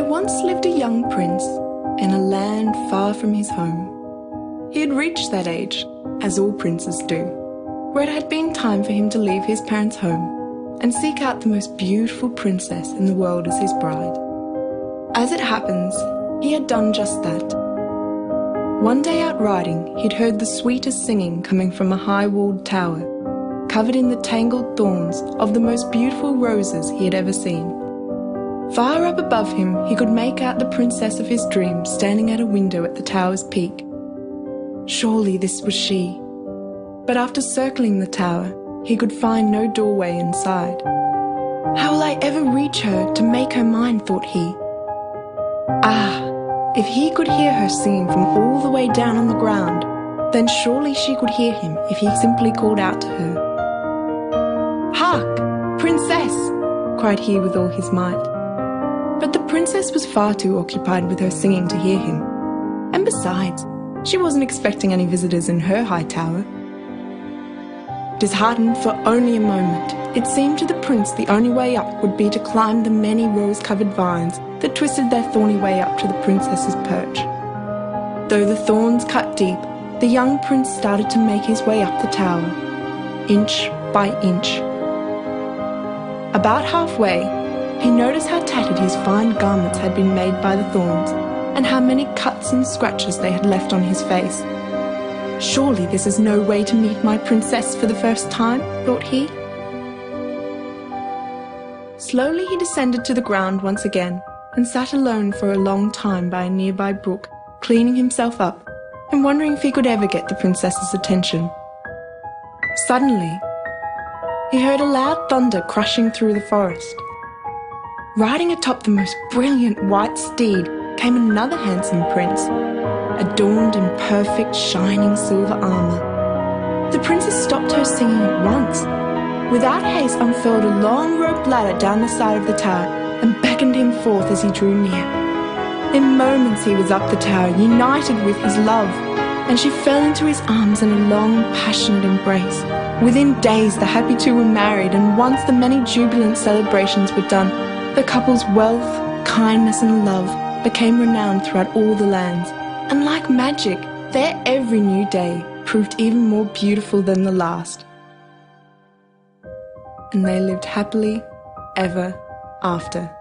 There once lived a young prince in a land far from his home. He had reached that age, as all princes do, where it had been time for him to leave his parents' home and seek out the most beautiful princess in the world as his bride. As it happens, he had done just that. One day out riding, he'd heard the sweetest singing coming from a high-walled tower, covered in the tangled thorns of the most beautiful roses he had ever seen. Far up above him, he could make out the princess of his dreams standing at a window at the tower's peak. Surely this was she. But after circling the tower, he could find no doorway inside. How will I ever reach her to make her mine, thought he. Ah, if he could hear her singing from all the way down on the ground, then surely she could hear him if he simply called out to her. "Hark, princess!" cried he with all his might. But the princess was far too occupied with her singing to hear him. And besides, she wasn't expecting any visitors in her high tower. Disheartened for only a moment, it seemed to the prince the only way up would be to climb the many rose-covered vines that twisted their thorny way up to the princess's perch. Though the thorns cut deep, the young prince started to make his way up the tower, inch by inch. About halfway, he noticed how tattered his fine garments had been made by the thorns, and how many cuts and scratches they had left on his face. Surely this is no way to meet my princess for the first time, thought he. Slowly he descended to the ground once again, and sat alone for a long time by a nearby brook, cleaning himself up, and wondering if he could ever get the princess's attention. Suddenly, he heard a loud thunder crashing through the forest. Riding atop the most brilliant white steed came another handsome prince, adorned in perfect shining silver armour. The princess stopped her singing at once. Without haste unfurled a long roped ladder down the side of the tower and beckoned him forth as he drew near. In moments he was up the tower, united with his love, and she fell into his arms in a long, passionate embrace. Within days the happy two were married, and once the many jubilant celebrations were done, the couple's wealth, kindness and love became renowned throughout all the lands, and like magic, their every new day proved even more beautiful than the last. And they lived happily ever after.